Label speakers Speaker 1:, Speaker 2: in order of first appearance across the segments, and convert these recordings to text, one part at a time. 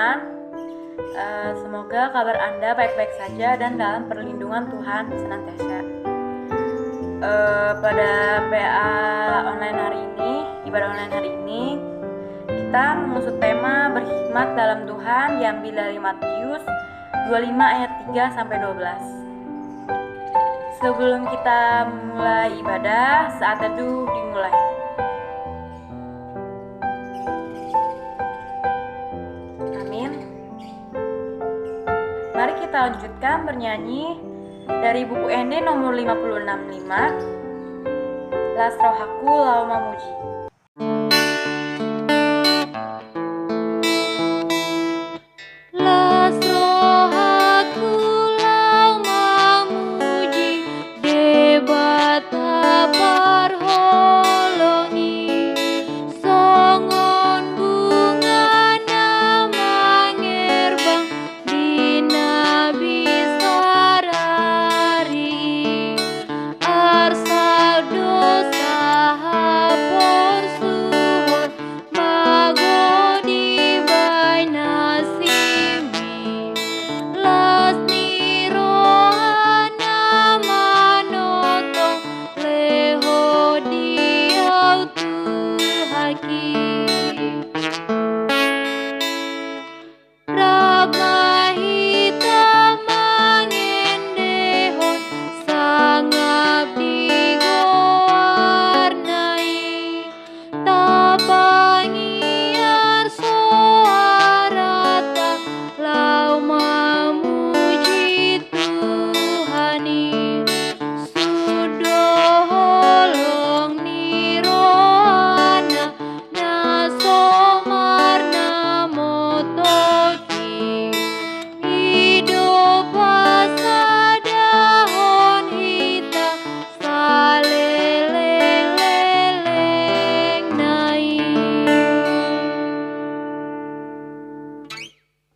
Speaker 1: teman-teman. Semoga kabar Anda baik-baik saja dan dalam perlindungan Tuhan senantiasa. Pada PA online hari ini, ibadah online hari ini, kita mengusut tema berhikmat dalam Tuhan yang diambil dari Matius 25 ayat 3 sampai 12. Sebelum kita mulai ibadah, saat teduh dimulai. Amin. Mari kita lanjutkan bernyanyi dari buku ND nomor 565, Las Rohaku Lau Mamuji.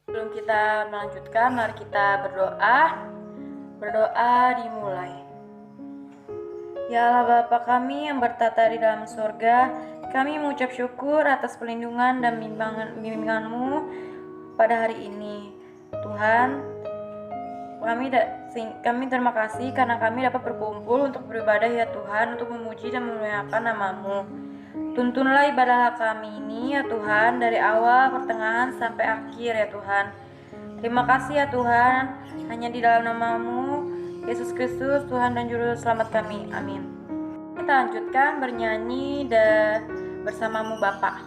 Speaker 1: Sebelum kita melanjutkan, mari kita berdoa. Berdoa dimulai. Ya Allah Bapa kami yang bertata di dalam surga, kami mengucap syukur atas perlindungan dan bimbingan-Mu pada hari ini. Tuhan, kami terima kasih karena kami dapat berkumpul untuk beribadah ya Tuhan, untuk memuji dan memuliakan nama-Mu. Tuntunlah ibadah kami ini ya Tuhan, dari awal, pertengahan, sampai akhir ya Tuhan. Terima kasih ya Tuhan, hanya di dalam nama-Mu, Yesus Kristus, Tuhan dan Juru Selamat kami. Amin. Kita lanjutkan bernyanyi bersama-Mu Bapa.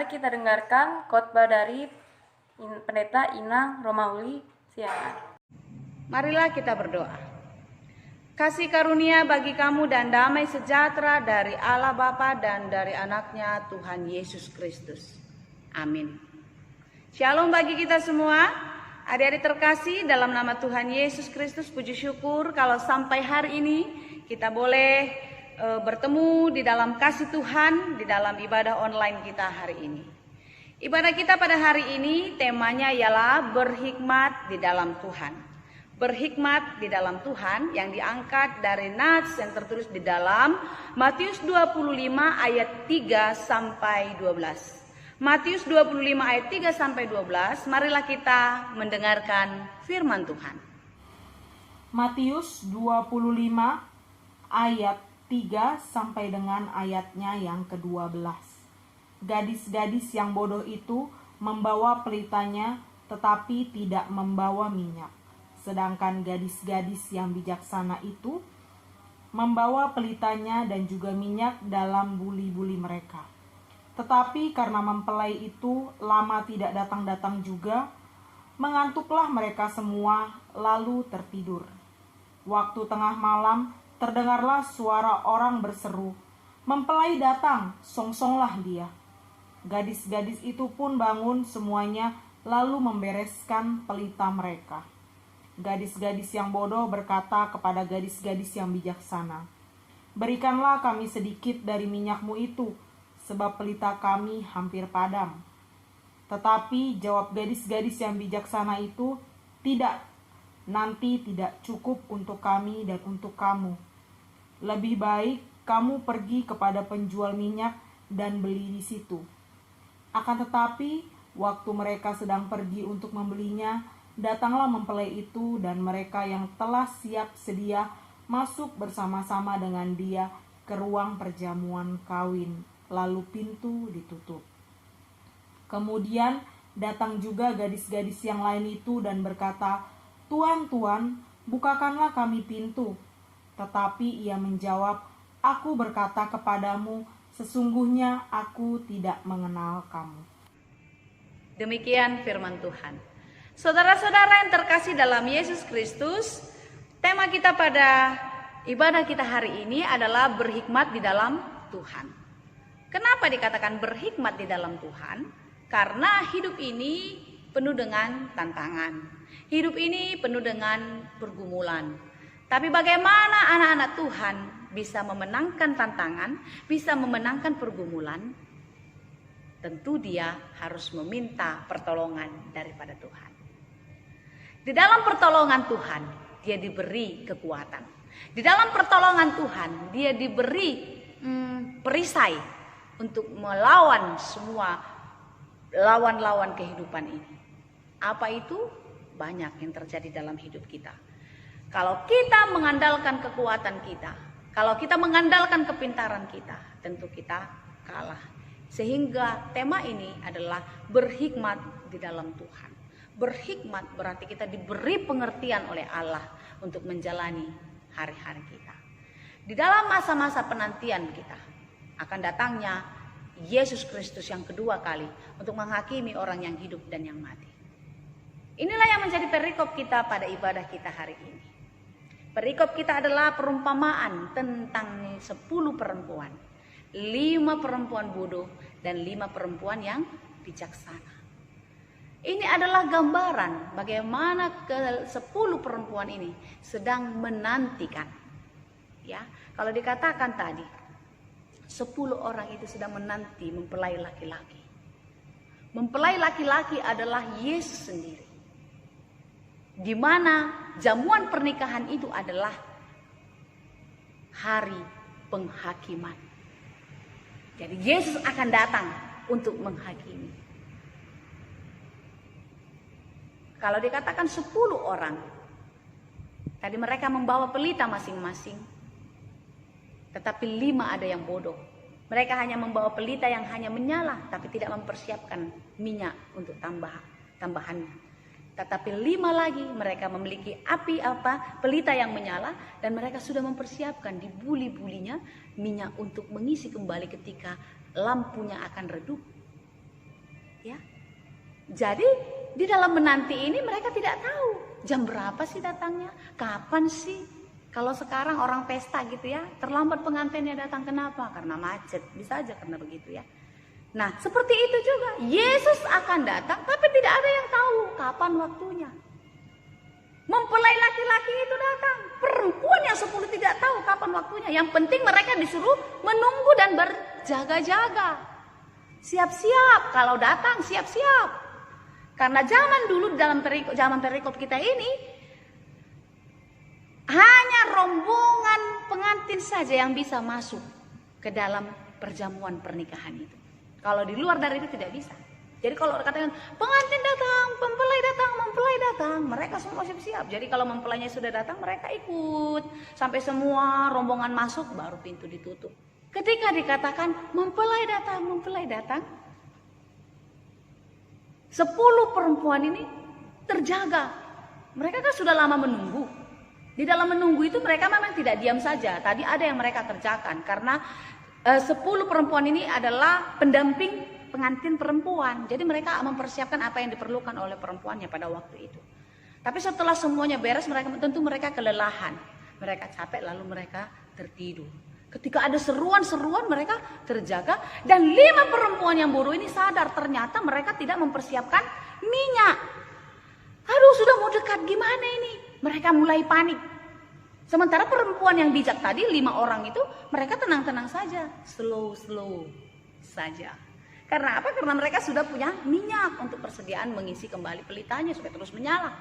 Speaker 1: kita dengarkan khotbah dari Pendeta Inang Romauli Siangan.
Speaker 2: Marilah kita berdoa. Kasih karunia bagi kamu dan damai sejahtera dari Allah Bapa dan dari anaknya Tuhan Yesus Kristus. Amin. Shalom bagi kita semua. Adik-adik terkasih, dalam nama Tuhan Yesus Kristus, puji syukur kalau sampai hari ini kita boleh bertemu di dalam kasih Tuhan, di dalam ibadah online kita hari ini. Ibadah kita pada hari ini temanya ialah berhikmat di dalam Tuhan. Berhikmat di dalam Tuhan yang diangkat dari nats yang tertulis di dalam Matius 25 ayat 3 sampai 12. Matius 25 ayat 3 sampai 12, marilah kita mendengarkan firman Tuhan.
Speaker 3: Matius 25 ayat 3 sampai dengan ayatnya yang ke-12. Gadis-gadis yang bodoh itu membawa pelitanya tetapi tidak membawa minyak. Sedangkan gadis-gadis yang bijaksana itu membawa pelitanya dan juga minyak dalam buli-buli mereka. Tetapi karena mempelai itu lama tidak datang-datang juga, mengantuklah mereka semua lalu tertidur. Waktu tengah malam terdengarlah suara orang berseru, "Mempelai datang, songsonglah dia." Gadis-gadis itu pun bangun semuanya lalu membereskan pelita mereka. Gadis-gadis yang bodoh berkata kepada gadis-gadis yang bijaksana, "Berikanlah kami sedikit dari minyakmu itu, sebab pelita kami hampir padam." Tetapi jawab gadis-gadis yang bijaksana itu, "Tidak, nanti tidak cukup untuk kami dan untuk kamu. Lebih baik kamu pergi kepada penjual minyak dan beli di situ." Akan tetapi waktu mereka sedang pergi untuk membelinya, datanglah mempelai itu dan mereka yang telah siap sedia masuk bersama-sama dengan dia ke ruang perjamuan kawin. Lalu pintu ditutup. Kemudian datang juga gadis-gadis yang lain itu dan berkata, "Tuan, Tuan, bukakanlah kami pintu." Tetapi ia menjawab, "Aku berkata kepadamu, sesungguhnya aku tidak mengenal kamu."
Speaker 2: Demikian firman Tuhan. Saudara-saudara yang terkasih dalam Yesus Kristus, tema kita pada ibadah kita hari ini adalah berhikmat di dalam Tuhan. Kenapa dikatakan berhikmat di dalam Tuhan? Karena hidup ini penuh dengan tantangan. Hidup ini penuh dengan pergumulan. Tapi bagaimana anak-anak Tuhan bisa memenangkan tantangan, bisa memenangkan pergumulan? Tentu dia harus meminta pertolongan daripada Tuhan. Di dalam pertolongan Tuhan, dia diberi kekuatan. Di dalam pertolongan Tuhan, dia diberi perisai untuk melawan semua lawan-lawan kehidupan ini. Apa itu? Banyak yang terjadi dalam hidup kita. Kalau kita mengandalkan kekuatan kita, kalau kita mengandalkan kepintaran kita, tentu kita kalah. Sehingga tema ini adalah berhikmat di dalam Tuhan. Berhikmat berarti kita diberi pengertian oleh Allah untuk menjalani hari-hari kita. Di dalam masa-masa penantian kita akan datangnya Yesus Kristus yang kedua kali untuk menghakimi orang yang hidup dan yang mati. Inilah yang menjadi perikop kita pada ibadah kita hari ini. Perikop kita adalah perumpamaan tentang 10 perempuan. 5 perempuan bodoh dan 5 perempuan yang bijaksana. Ini adalah gambaran bagaimana ke-10 perempuan ini sedang menantikan. Ya, kalau dikatakan tadi 10 orang itu sedang menanti mempelai laki-laki. Mempelai laki-laki adalah Yesus sendiri. Di mana jamuan pernikahan itu adalah hari penghakiman. Jadi Yesus akan datang untuk menghakimi. Kalau dikatakan 10 orang, tadi mereka membawa pelita masing-masing. Tetapi 5 ada yang bodoh. Mereka hanya membawa pelita yang hanya menyala, tapi tidak mempersiapkan minyak untuk tambahannya. Tetapi 5 lagi mereka memiliki pelita yang menyala, dan mereka sudah mempersiapkan di buli-bulinya minyak untuk mengisi kembali ketika lampunya akan redup. Jadi di dalam menanti ini mereka tidak tahu jam berapa sih datangnya, kapan sih. Kalau sekarang orang pesta gitu ya, terlambat pengantinnya datang, kenapa? Karena macet, bisa aja karena begitu ya. Nah seperti itu juga, Yesus akan datang tapi tidak ada yang tahu kapan waktunya. Mempelai laki-laki itu datang, perempuan yang 10 tidak tahu kapan waktunya. Yang penting mereka disuruh menunggu dan berjaga-jaga. Siap-siap, kalau datang siap-siap. Karena zaman dulu dalam zaman perikop kita ini, hanya rombongan pengantin saja yang bisa masuk ke dalam perjamuan pernikahan itu. Kalau di luar dari itu tidak bisa. Jadi kalau katakan pengantin datang, mempelai datang, mereka semua siap-siap. Jadi kalau mempelainya sudah datang, mereka ikut sampai semua rombongan masuk, baru pintu ditutup. Ketika dikatakan mempelai datang, 10 perempuan ini terjaga. Mereka kan sudah lama menunggu. Di dalam menunggu itu mereka memang tidak diam saja. Tadi ada yang mereka kerjakan karena 10 perempuan ini adalah pendamping pengantin perempuan. Jadi mereka mempersiapkan apa yang diperlukan oleh perempuannya pada waktu itu. Tapi setelah semuanya beres, tentu mereka kelelahan. Mereka capek lalu mereka tertidur. Ketika ada seruan-seruan mereka terjaga. Dan 5 perempuan yang bodoh ini sadar ternyata mereka tidak mempersiapkan minyak. Aduh sudah mau dekat gimana ini? Mereka mulai panik. Sementara perempuan yang bijak tadi 5 orang itu mereka tenang-tenang saja. Slow saja. Karena apa? Karena mereka sudah punya minyak untuk persediaan mengisi kembali pelitanya supaya terus menyala.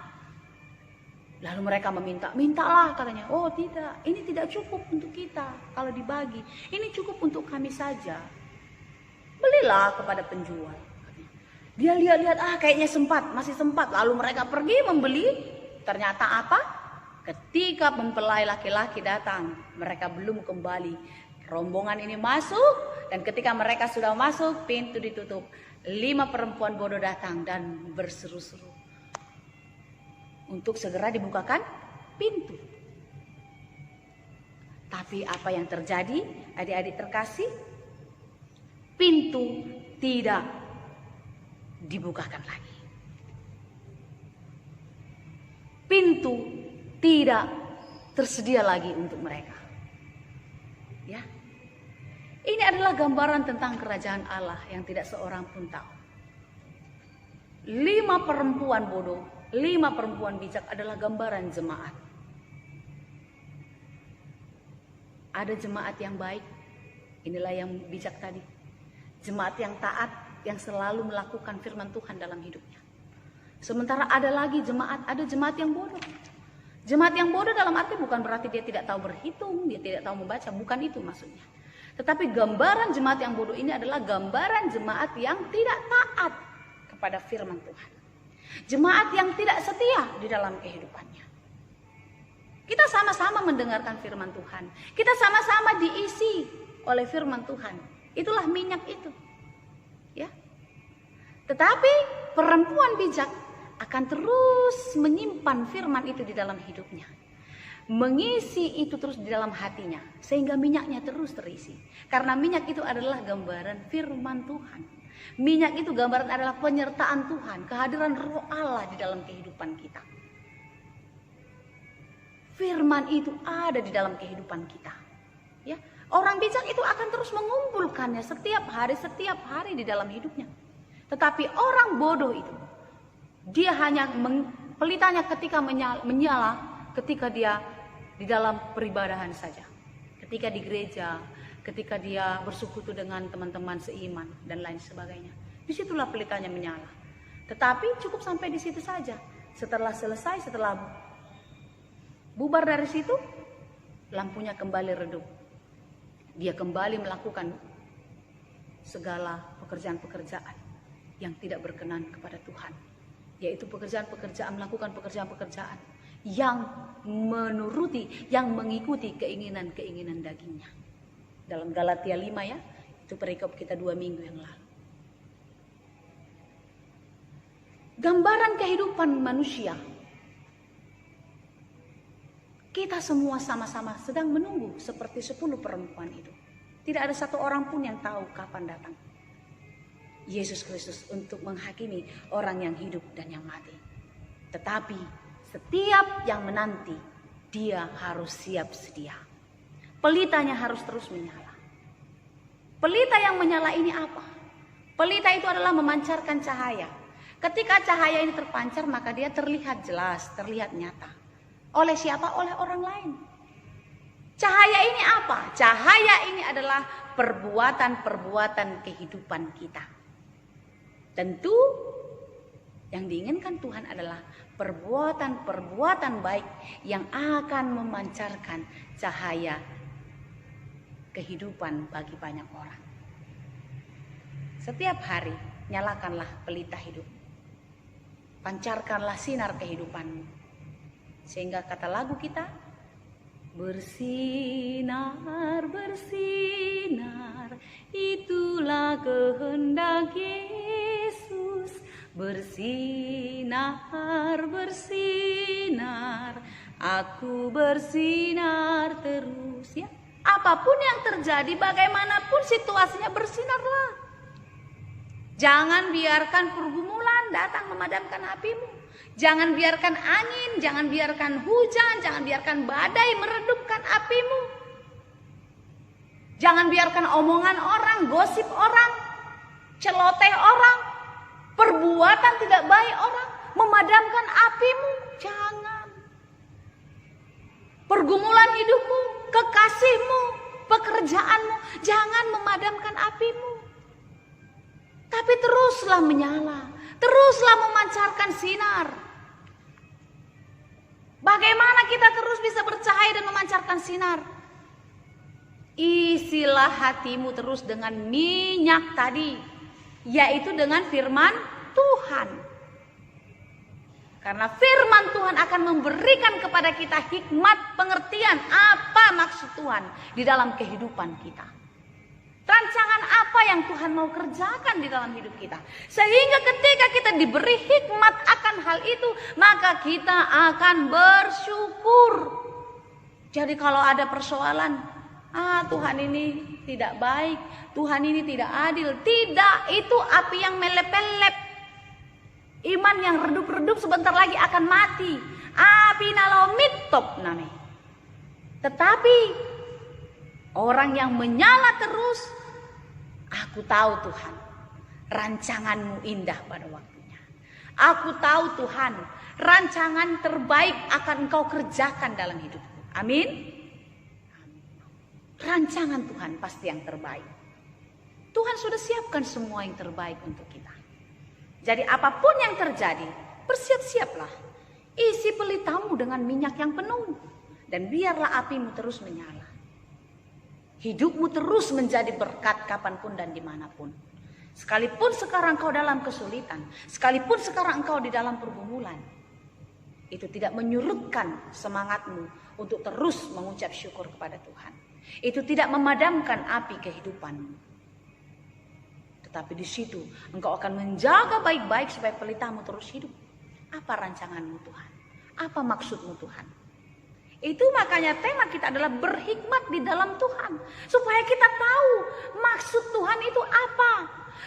Speaker 2: Lalu mereka mintalah katanya. Oh tidak, ini tidak cukup untuk kita kalau dibagi. Ini cukup untuk kami saja. Belilah kepada penjual. Dia lihat-lihat, kayaknya masih sempat. Lalu mereka pergi membeli. Ternyata apa? Ketika mempelai laki-laki datang, mereka belum kembali. Rombongan ini masuk, dan ketika mereka sudah masuk, pintu ditutup. 5 perempuan bodoh datang dan berseru-seru untuk segera dibukakan pintu. Tapi apa yang terjadi, adik-adik terkasih? Pintu tidak dibukakan lagi. Pintu tidak tersedia lagi untuk mereka. Ya. Ini adalah gambaran tentang kerajaan Allah yang tidak seorang pun tahu. 5 perempuan bodoh, 5 perempuan bijak adalah gambaran jemaat. Ada jemaat yang baik, inilah yang bijak tadi. Jemaat yang taat, yang selalu melakukan firman Tuhan dalam hidupnya. Sementara ada lagi ada jemaat yang bodoh. Jemaat yang bodoh dalam arti bukan berarti dia tidak tahu berhitung, dia tidak tahu membaca, bukan itu maksudnya. Tetapi gambaran jemaat yang bodoh ini adalah gambaran jemaat yang tidak taat kepada firman Tuhan. Jemaat yang tidak setia di dalam kehidupannya. Kita sama-sama mendengarkan firman Tuhan. Kita sama-sama diisi oleh firman Tuhan. Itulah minyak itu. Ya. Tetapi perempuan bijak akan terus menyimpan firman itu di dalam hidupnya. Mengisi itu terus di dalam hatinya. Sehingga minyaknya terus terisi. Karena minyak itu adalah gambaran firman Tuhan. Minyak itu gambaran adalah penyertaan Tuhan. Kehadiran roh Allah di dalam kehidupan kita. Firman itu ada di dalam kehidupan kita. Ya, orang bijak itu akan terus mengumpulkannya setiap hari di dalam hidupnya. Tetapi orang bodoh itu, dia hanya pelitanya ketika menyala, ketika dia di dalam peribadahan saja. Ketika di gereja, ketika dia bersekutu dengan teman-teman seiman dan lain sebagainya. Disitulah pelitanya menyala. Tetapi cukup sampai di situ saja. Setelah selesai, setelah bubar dari situ, lampunya kembali redup. Dia kembali melakukan segala pekerjaan-pekerjaan yang tidak berkenan kepada Tuhan. Yaitu melakukan pekerjaan-pekerjaan yang yang mengikuti keinginan-keinginan dagingnya. Dalam Galatia 5 ya, itu perikop kita 2 minggu yang lalu. Gambaran kehidupan manusia. Kita semua sama-sama sedang menunggu seperti 10 perempuan itu. Tidak ada satu orang pun yang tahu kapan datang. Yesus Kristus untuk menghakimi orang yang hidup dan yang mati. Tetapi setiap yang menanti, dia harus siap sedia. Pelitanya harus terus menyala. Pelita yang menyala ini apa? Pelita itu adalah memancarkan cahaya. Ketika cahaya ini terpancar, maka dia terlihat jelas, terlihat nyata. Oleh siapa? Oleh orang lain. Cahaya ini apa? Cahaya ini adalah perbuatan-perbuatan kehidupan kita. Tentu yang diinginkan Tuhan adalah perbuatan-perbuatan baik yang akan memancarkan cahaya kehidupan bagi banyak orang. Setiap hari nyalakanlah pelita hidup. Pancarkanlah sinar kehidupanmu. Sehingga kata lagu kita, bersinar, bersinar, itulah kehendak Yesus. Bersinar, bersinar, aku bersinar terus. Ya, apapun yang terjadi, bagaimanapun situasinya, bersinarlah. Jangan biarkan pergumulan datang memadamkan apimu. Jangan biarkan angin, jangan biarkan hujan, jangan biarkan badai meredupkan apimu. Jangan biarkan omongan orang, gosip orang, celoteh orang, perbuatan tidak baik orang memadamkan apimu. Jangan. Pergumulan hidupmu, kekasihmu, pekerjaanmu, jangan memadamkan apimu. Tapi teruslah menyala, teruslah memancarkan sinar. Bagaimana kita terus bisa bercahaya dan memancarkan sinar? Isilah hatimu terus dengan minyak tadi, yaitu dengan firman Tuhan. Karena firman Tuhan akan memberikan kepada kita hikmat pengertian apa maksud Tuhan di dalam kehidupan kita. Rancangan apa yang Tuhan mau kerjakan di dalam hidup kita. Sehingga ketika kita diberi hikmat akan hal itu, maka kita akan bersyukur. Jadi kalau ada persoalan, Tuhan ini tidak baik, Tuhan ini tidak adil. Tidak, itu api yang melepelep. Iman yang redup-redup sebentar lagi akan mati. Api nalomitop namanya. Tetapi orang yang menyala terus, aku tahu Tuhan, rancanganmu indah pada waktunya. Aku tahu Tuhan, rancangan terbaik akan engkau kerjakan dalam hidupku. Amin. Rancangan Tuhan pasti yang terbaik. Tuhan sudah siapkan semua yang terbaik untuk kita. Jadi apapun yang terjadi, bersiap-siaplah. Isi pelitamu dengan minyak yang penuh. Dan biarlah apimu terus menyala. Hidupmu terus menjadi berkat kapanpun dan dimanapun. Sekalipun sekarang engkau dalam kesulitan, sekalipun sekarang engkau di dalam pergumulan, itu tidak menyurutkan semangatmu untuk terus mengucap syukur kepada Tuhan. Itu tidak memadamkan api kehidupanmu. Tetapi di situ engkau akan menjaga baik-baik supaya pelitamu terus hidup. Apa rancanganmu Tuhan? Apa maksudmu Tuhan? Itu makanya tema kita adalah berhikmat di dalam Tuhan. Supaya kita tahu maksud Tuhan itu apa.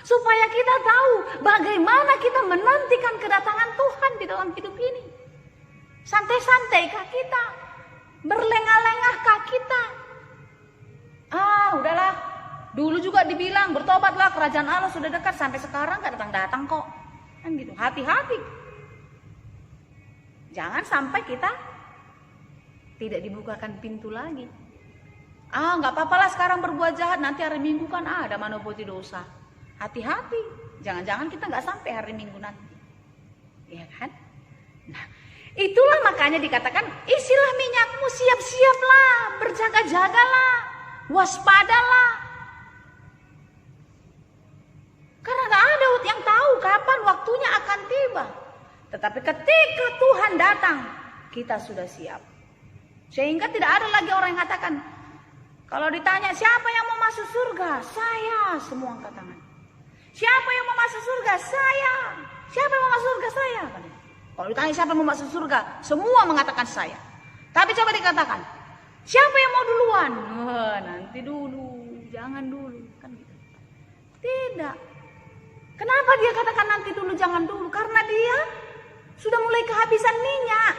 Speaker 2: Supaya kita tahu bagaimana kita menantikan kedatangan Tuhan di dalam hidup ini. Santai-santai kah kita? Berlengah-lengah kah kita? Udahlah. Dulu juga dibilang bertobatlah, kerajaan Allah sudah dekat. Sampai sekarang gak datang-datang kok. Kan gitu. Hati-hati. Jangan sampai kita tidak dibukakan pintu lagi. Gak apa-apalah sekarang berbuat jahat, nanti hari Minggu kan ada manopoti dosa. Hati-hati, jangan-jangan kita gak sampai hari Minggu nanti. Ya kan? Nah, itulah makanya dikatakan isilah minyakmu, siap-siaplah, berjaga-jagalah, waspadalah. Karena gak ada yang tahu kapan waktunya akan tiba. Tetapi ketika Tuhan datang, kita sudah siap. Sehingga tidak ada lagi orang yang katakan, kalau ditanya siapa yang mau masuk surga? Saya. Semua angkat tangan. Siapa yang mau masuk surga? Saya. Siapa yang mau masuk surga? Saya. Kalau ditanya siapa yang mau masuk surga? Semua mengatakan saya. Tapi coba dikatakan, siapa yang mau duluan? Nanti dulu. Jangan dulu. Kan gitu. Tidak. Kenapa dia katakan nanti dulu, jangan dulu? Karena dia sudah mulai kehabisan minyak.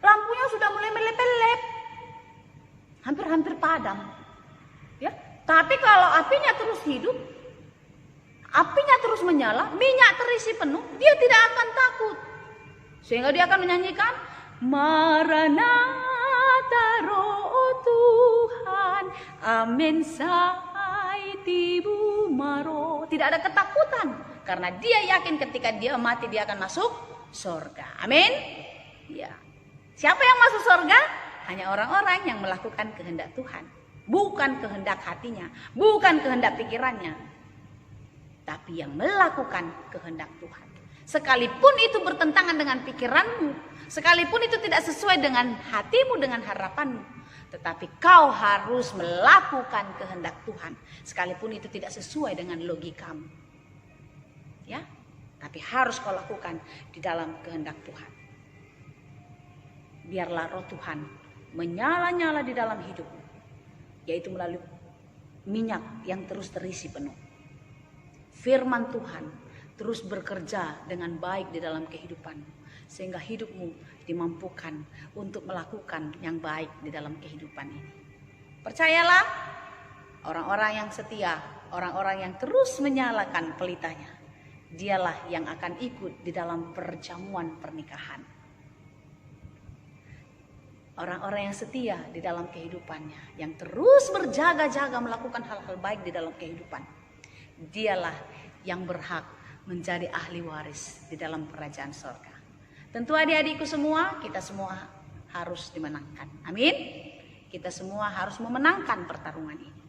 Speaker 2: Lampunya sudah mulai melelep-lelep. Hampir-hampir padam. Ya, tapi kalau apinya terus hidup, apinya terus menyala, minyak terisi penuh, dia tidak akan takut. Sehingga dia akan menyanyikan, Maranatha roh Tuhan, amin sai tibu maro. Tidak ada ketakutan, karena dia yakin ketika dia mati dia akan masuk surga. Amin. Ya. Siapa yang masuk surga? Hanya orang-orang yang melakukan kehendak Tuhan. Bukan kehendak hatinya, bukan kehendak pikirannya, tapi yang melakukan kehendak Tuhan. Sekalipun itu bertentangan dengan pikiranmu, sekalipun itu tidak sesuai dengan hatimu, dengan harapanmu, tetapi kau harus melakukan kehendak Tuhan. Sekalipun itu tidak sesuai dengan logikamu. Ya, tapi harus kau lakukan di dalam kehendak Tuhan. Biarlah roh Tuhan menyala-nyala di dalam hidupmu, yaitu melalui minyak yang terus terisi penuh. Firman Tuhan terus bekerja dengan baik di dalam kehidupanmu, sehingga hidupmu dimampukan untuk melakukan yang baik di dalam kehidupan ini. Percayalah, orang-orang yang setia, orang-orang yang terus menyalakan pelitanya, dialah yang akan ikut di dalam perjamuan pernikahan. Orang-orang yang setia di dalam kehidupannya, yang terus berjaga-jaga melakukan hal-hal baik di dalam kehidupan, dialah yang berhak menjadi ahli waris di dalam kerajaan surga. Tentu adik-adikku semua, kita semua harus dimenangkan. Amin. Kita semua harus memenangkan pertarungan ini.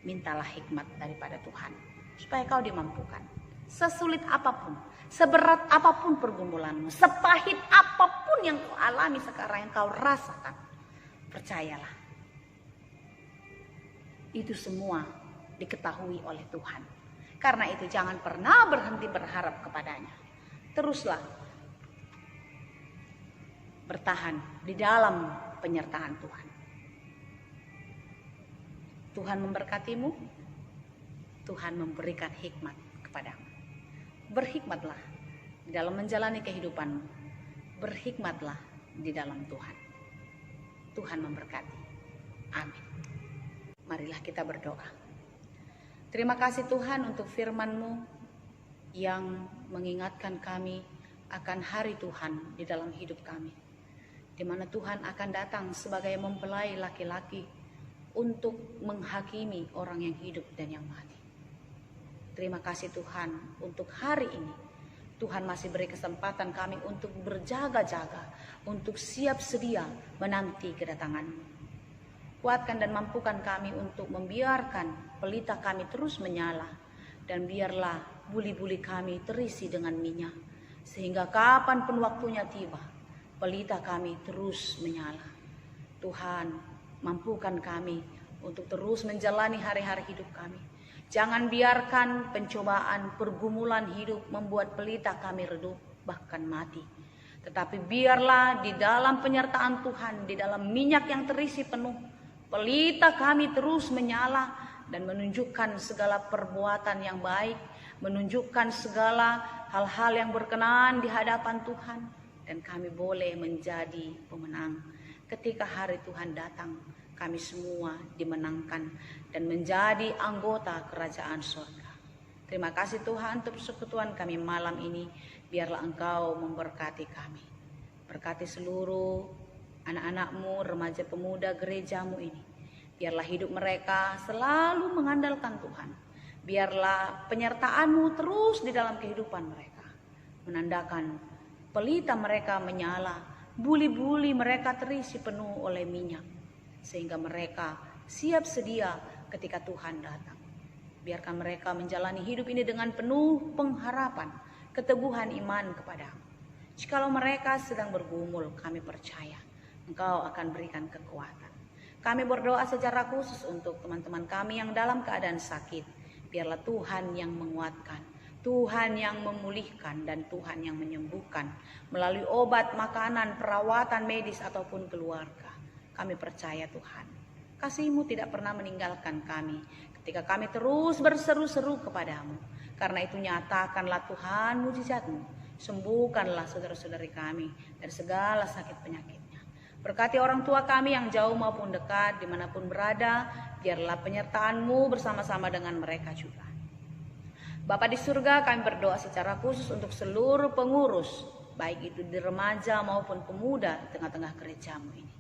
Speaker 2: Mintalah hikmat daripada Tuhan supaya kau dimampukan. Sesulit apapun, seberat apapun pergumulanmu, sepahit apapun yang kau alami sekarang, yang kau rasakan, percayalah, itu semua diketahui oleh Tuhan. Karena itu jangan pernah berhenti berharap kepadanya. Teruslah bertahan di dalam penyertaan Tuhan. Tuhan memberkatimu, Tuhan memberikan hikmat kepadamu. Berhikmatlah di dalam menjalani kehidupanmu. Berhikmatlah di dalam Tuhan. Tuhan memberkati. Amin. Marilah kita berdoa. Terima kasih Tuhan untuk firman-Mu yang mengingatkan kami akan hari Tuhan di dalam hidup kami, di mana Tuhan akan datang sebagai mempelai laki-laki untuk menghakimi orang yang hidup dan yang mati. Terima kasih Tuhan untuk hari ini. Tuhan masih beri kesempatan kami untuk berjaga-jaga, untuk siap sedia menanti kedatangan-Mu. Kuatkan dan mampukan kami untuk membiarkan pelita kami terus menyala, dan biarlah buli-buli kami terisi dengan minyak, sehingga kapanpun waktunya tiba, pelita kami terus menyala. Tuhan, mampukan kami untuk terus menjalani hari-hari hidup kami. Jangan biarkan pencobaan, pergumulan hidup membuat pelita kami redup, bahkan mati. Tetapi biarlah di dalam penyertaan Tuhan, di dalam minyak yang terisi penuh, pelita kami terus menyala dan menunjukkan segala perbuatan yang baik, menunjukkan segala hal-hal yang berkenan di hadapan Tuhan, dan kami boleh menjadi pemenang. Ketika hari Tuhan datang, kami semua dimenangkan dan menjadi anggota kerajaan surga. Terima kasih Tuhan untuk persekutuan kami malam ini. Biarlah Engkau memberkati kami. Berkati seluruh anak-anak-Mu, remaja pemuda gereja-Mu ini. Biarlah hidup mereka selalu mengandalkan Tuhan. Biarlah penyertaan-Mu terus di dalam kehidupan mereka, menandakan pelita mereka menyala, buli-buli mereka terisi penuh oleh minyak, sehingga mereka siap sedia ketika Tuhan datang. Biarkan mereka menjalani hidup ini dengan penuh pengharapan, keteguhan iman kepada-Mu. Jikalau mereka sedang bergumul, kami percaya Engkau akan berikan kekuatan. Kami berdoa secara khusus untuk teman-teman kami yang dalam keadaan sakit. Biarlah Tuhan yang menguatkan, Tuhan yang memulihkan, dan Tuhan yang menyembuhkan melalui obat, makanan, perawatan medis ataupun keluarga. Kami percaya Tuhan, kasih-Mu tidak pernah meninggalkan kami ketika kami terus berseru-seru kepadamu. Karena itu nyatakanlah Tuhan mujizat-Mu, sembuhkanlah saudara-saudari kami dari segala sakit penyakitnya. Berkati orang tua kami yang jauh maupun dekat, dimanapun berada, biarlah penyertaan-Mu bersama-sama dengan mereka juga. Bapa di surga, kami berdoa secara khusus untuk seluruh pengurus, baik itu di remaja maupun pemuda di tengah-tengah gereja-Mu ini.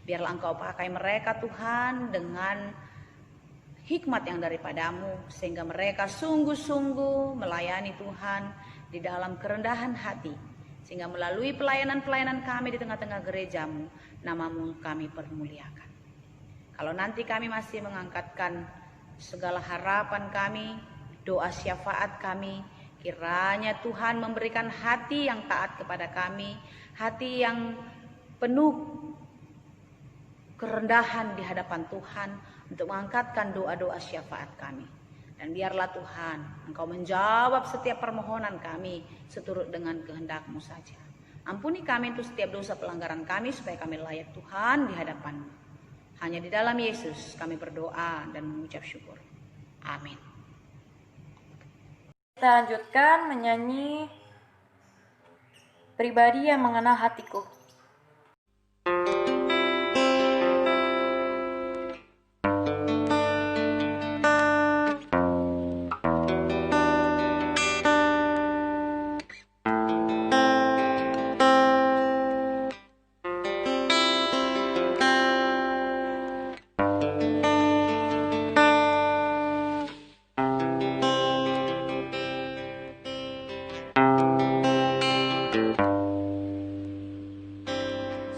Speaker 2: Biarlah Engkau pakai mereka Tuhan dengan hikmat yang daripada-Mu, sehingga mereka sungguh-sungguh melayani Tuhan di dalam kerendahan hati, sehingga melalui pelayanan-pelayanan kami di tengah-tengah gereja-Mu, nama-Mu kami permuliakan. Kalau nanti kami masih mengangkatkan segala harapan kami, doa syafaat kami, kiranya Tuhan memberikan hati yang taat kepada kami, hati yang penuh kerendahan di hadapan Tuhan untuk mengangkatkan doa-doa syafaat kami. Dan biarlah Tuhan, Engkau menjawab setiap permohonan kami seturut dengan kehendak-Mu saja. Ampuni kami untuk setiap dosa pelanggaran kami supaya kami layak Tuhan di hadapan-Mu. Hanya di dalam Yesus kami berdoa dan mengucap syukur. Amin.
Speaker 1: Kita lanjutkan menyanyi Pribadi yang Mengenal Hatiku.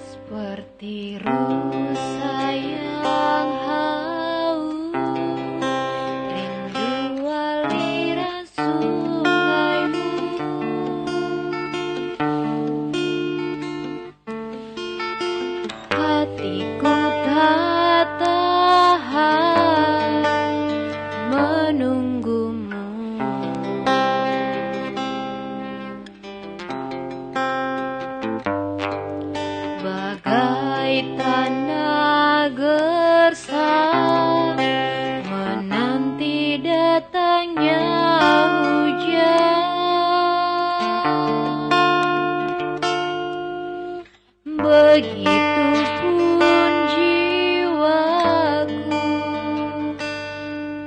Speaker 4: Seperti rusa yang haus, rindu aliran sungai-Mu. Hatiku tak tahan menunggu-Mu. Bagai tanah gersang menanti datangnya hujan, begitupun jiwaku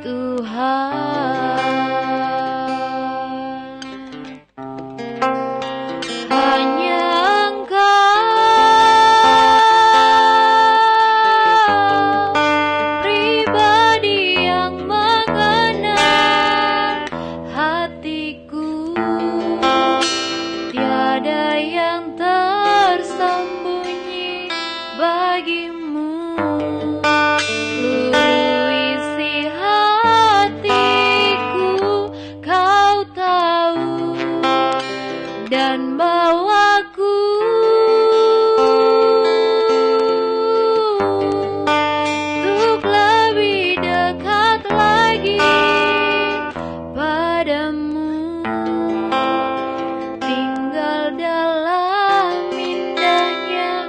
Speaker 4: Tuhan. Hanya pribadi yang mengenal hatiku, tiada yang tersembunyi bagi-Mu. Seluruh isi hatiku Kau tahu dan bawaku untuk lebih dekat lagi padamu, tinggal dalam indahnya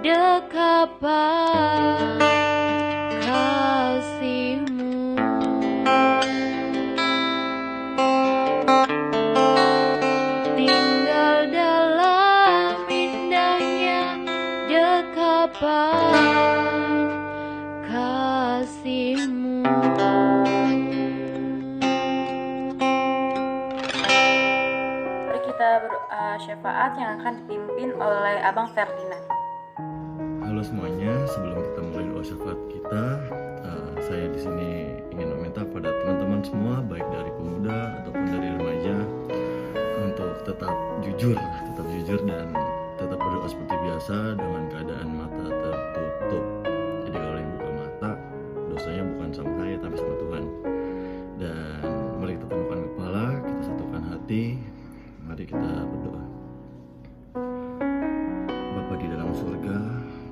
Speaker 4: dekapan kasih-Mu. Tinggal dalam indahnya dekapan kasih-Mu.
Speaker 1: Mari kita berdoa syafaat yang akan dipimpin oleh Abang Ferdinand.
Speaker 5: Halo semuanya, sebelum kita mulai doa syafaat kita, saya di sini ingin meminta pada teman-teman semua, baik dari pemuda ataupun dari remaja, untuk tetap jujur dan tetap berdoa seperti biasa dengan keadaan mata tertutup. Jadi kalau yang buka mata, dosanya bukan sama saya tapi sama Tuhan. Dan mari kita tundukkan kepala, kita satukan hati, mari kita berdoa. Bapa di dalam surga,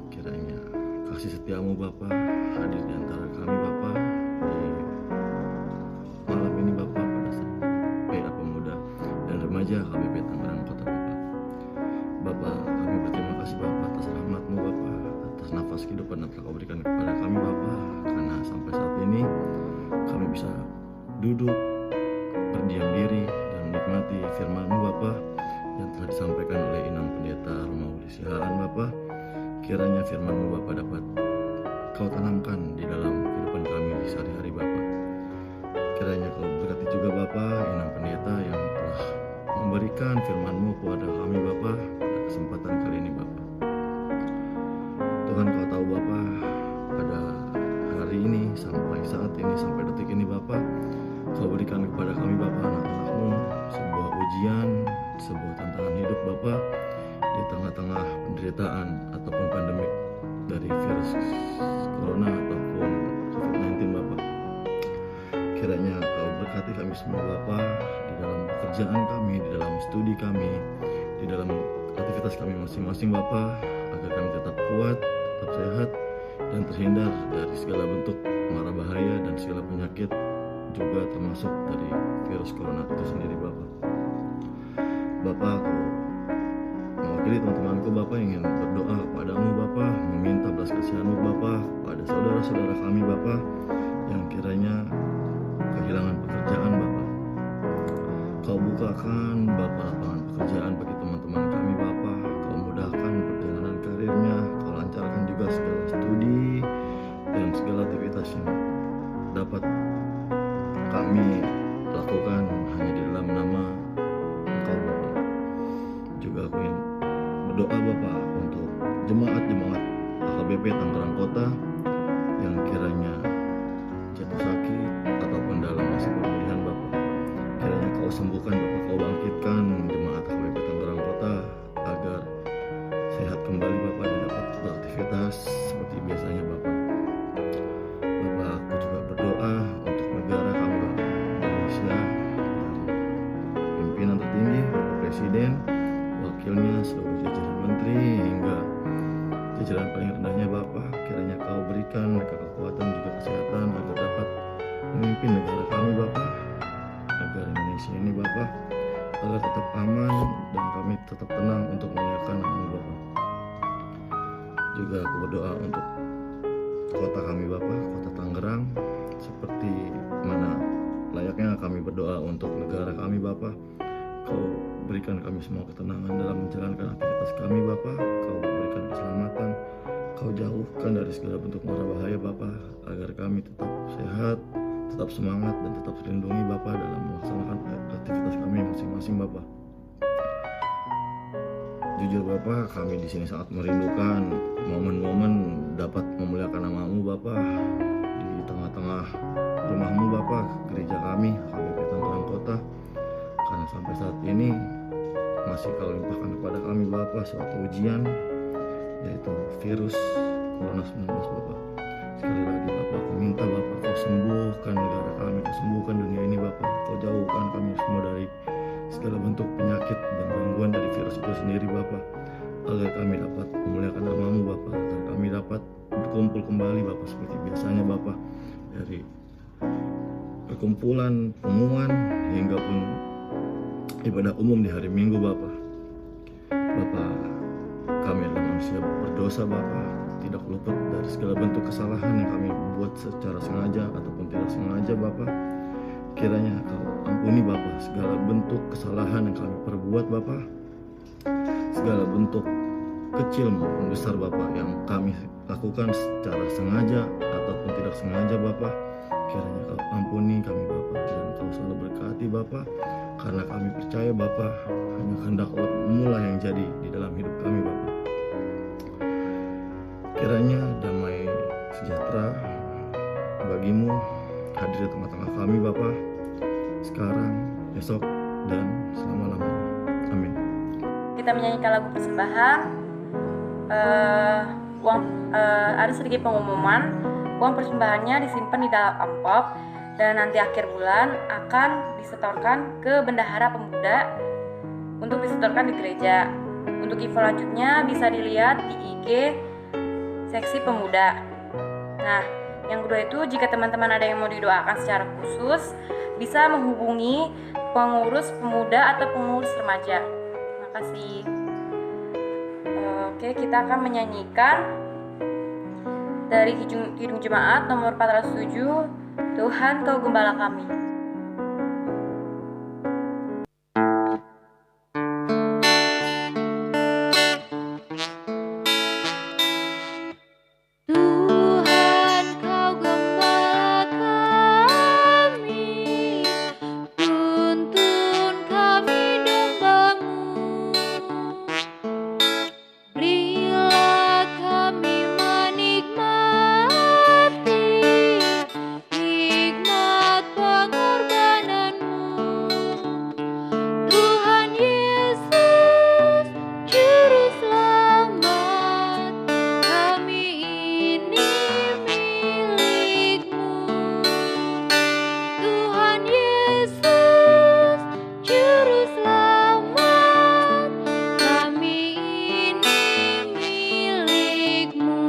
Speaker 5: kiranya kasih setiamu Bapa hadir di antara kami Bapa di malam ini Bapa, pada saat PA Pemuda dan Remaja HBP Tangerang Kota Bapa. Bapa, kami berterima kasih Bapa atas rahmat-Mu Bapa, atas nafas nafas kehidupan yang telah Kau berikan kepada kami Bapa, karena sampai saat ini kami bisa duduk, berdiam diri, dan menikmati firman-Mu Bapa yang telah disampaikan oleh Inang Pendeta Romawi Siharan Bapa. Kiranya firman-Mu Bapa dapat Kau tanamkan di dalam kehidupan kami di sehari-hari Bapa. Kiranya Kau berkati juga Bapa Inang Pendeta yang telah memberikan firman-Mu kepada kami Bapa pada kesempatan kali ini Bapa. Tuhan, Kau tahu Bapa, pada hari ini sampai saat ini, sampai detik ini Bapa, Kau berikan kepada kami Bapa, anak-anak-Mu, sebuah ujian, sebuah tantangan hidup Bapa di tengah-tengah penderitaan ataupun pandemik dari virus corona ataupun COVID-19 Bapa. Kiranya Kau berkati kami semua Bapa di dalam pekerjaan kami, di dalam studi kami, di dalam aktivitas kami masing-masing Bapa, agar kami tetap kuat, tetap sehat, dan terhindar dari segala bentuk mara bahaya dan segala penyakit, juga termasuk dari virus corona itu sendiri Bapa. Bapa, aku mewakili teman-temanku Bapa ingin berdoa kepadamu Bapa, meminta belas kasihan-Mu Bapa pada saudara-saudara kami Bapa yang kiranya kehilangan pekerjaan Bapa. Kau bukakan Bapa lapangan pekerjaan bagi teman-teman kami Bapa. Kau mudahkan perjalanan karirnya, Kau lancarkan juga segala studi dan segala aktivitas yang dapat kami lakukan hanya di dalam nama Engkau Bapa. Juga aku ingin berdoa Bapa untuk jemaat-jemaat HKBP Tangerang Kota yang kiranya jatuh sakit ataupun dalam masa pemulihan Bapa. Kiranya Kau sembuhkan Bapa, Kau bangkitkan jemaat HKBP Tangerang Kota agar sehat kembali Bapa dan dapat beraktivitas seperti biasanya Bapa. Bapa, aku juga berdoa untuk negara kami Bapa, Indonesia, dari pimpinan tertinggi Bapak Presiden, wakilnya, seluruh jajaran menteri hingga jajaran paling rendahnya Bapa. Kiranya Kau berikan mereka kekuatan juga kesehatan agar dapat memimpin negara kami Bapa, agar Indonesia ini Bapa agar tetap aman dan kami tetap tenang untuk memuliakan nama-Mu Bapa. Juga aku berdoa untuk kota kami Bapa, kota Tangerang, seperti mana layaknya kami berdoa untuk negara kami Bapa. Kau berikan kami semua ketenangan dalam menjalankan aktivitas kami Bapa. Kau berikan keselamatan, Kau jauhkan dari segala bentuk mara bahaya Bapa, agar kami tetap sehat, tetap semangat, dan tetap terlindungi Bapa dalam melaksanakan aktivitas kami masing-masing Bapa. Jujur Bapa, kami di sini sangat merindukan momen-momen dapat memuliakan nama-Mu Bapa di tengah-tengah rumah-Mu Bapa, gereja kami HKBP Tangerang Kota. Karena sampai saat ini masih Kau limpahkan kepada kami Bapa suatu ujian, yaitu virus corona 19 Bapa. Sekali lagi Bapa, aku minta Bapa Kau sembuhkan negara kami, Kau sembuhkan dunia ini Bapa. Kau jauhkan kami semua dari segala bentuk penyakit dan gangguan dari virus itu sendiri Bapa, agar kami dapat memuliakan nama-Mu Bapa, agar kami dapat berkumpul kembali Bapa seperti biasanya Bapa, dari perkumpulan, pengumuman, hingga pun ibadah umum di hari Minggu Bapa. Bapa, kami adalah manusia berdosa Bapa, tidak luput dari segala bentuk kesalahan yang kami buat secara sengaja ataupun tidak sengaja Bapa. Kiranya Kau ampuni Bapa segala bentuk kesalahan yang kami perbuat Bapa, segala bentuk kecil maupun besar Bapa yang kami lakukan secara sengaja ataupun tidak sengaja Bapa. Kiranya Kau ampuni kami Bapa, dan Kau selalu berkati Bapa, karena kami percaya Bapa hanya kehendak Mu lah yang jadi di dalam hidup kami Bapa. Kiranya damai sejahtera bagi-Mu hadir di tengah-tengah kami Bapa, sekarang, besok, dan selama-lamanya. Amin.
Speaker 1: Kita menyanyikan lagu persembahan. Ada sedikit pengumuman. Uang persembahannya disimpan di dalam amplop dan nanti akhir bulan akan disetorkan ke Bendahara Pemuda untuk disetorkan di gereja. Untuk info lanjutnya bisa dilihat di IG Seksi Pemuda. Nah, yang kedua itu, jika teman-teman ada yang mau didoakan secara khusus, bisa menghubungi pengurus pemuda atau pengurus remaja. Terima kasih. Oke, kita akan menyanyikan Dari Kidung Jemaat nomor 407, Tuhan Kau Gembala kami.
Speaker 4: Tuhan Kau Gembala kami, tuntun kami domba-Mu. Berilah kami menikmati hikmat pengorbanan-Mu. Tuhan Yesus, Juru Selamat, kami ini milik-Mu. Tuhan Yesus, Juru Selamat, kami ini milik-Mu.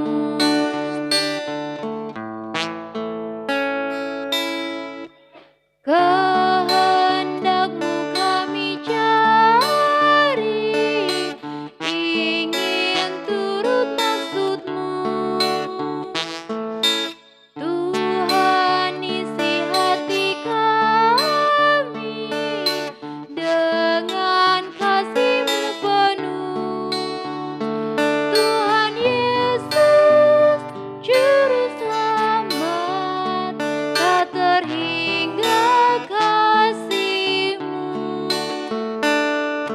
Speaker 4: Kehendak-Mu kami cari, ingin turut maksud-Mu. Tuhan isi hati kami dengan kasih-Mu penuh. Tuhan Yesus, Juru Selamat, tak terhingga kasih-Mu.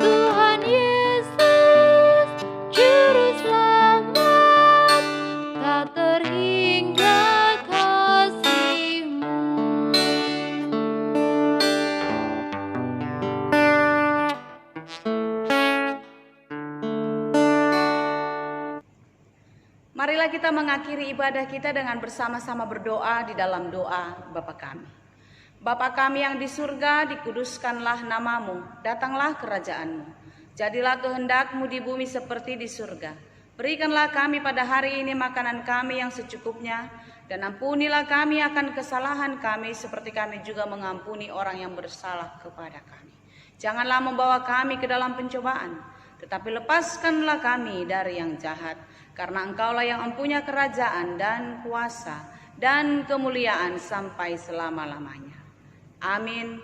Speaker 4: Tuhan Yesus, Juru Selamat, tak terhingga kasih-Mu.
Speaker 2: Marilah kita mengakhiri ibadah kita dengan bersama-sama berdoa di dalam doa Bapa kami. Bapa kami yang di surga, dikuduskanlah nama-Mu, datanglah kerajaan-Mu. Jadilah kehendak-Mu di bumi seperti di surga. Berikanlah kami pada hari ini makanan kami yang secukupnya, dan ampunilah kami akan kesalahan kami seperti kami juga mengampuni orang yang bersalah kepada kami. Janganlah membawa kami ke dalam pencobaan, tetapi lepaskanlah kami dari yang jahat. Karena Engkaulah yang mempunyai kerajaan dan kuasa dan kemuliaan sampai selama-lamanya. Amin.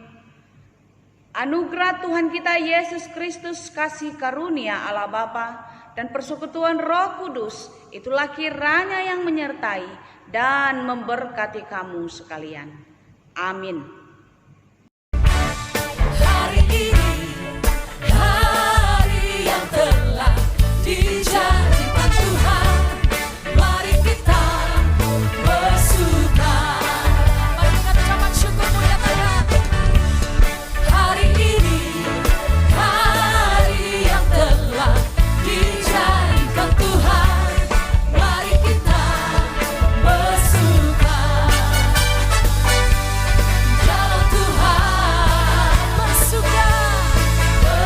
Speaker 2: Anugerah Tuhan kita Yesus Kristus, kasih karunia Allah Bapa, dan persekutuan Roh Kudus, itulah kiranya yang menyertai dan memberkati kamu sekalian. Amin.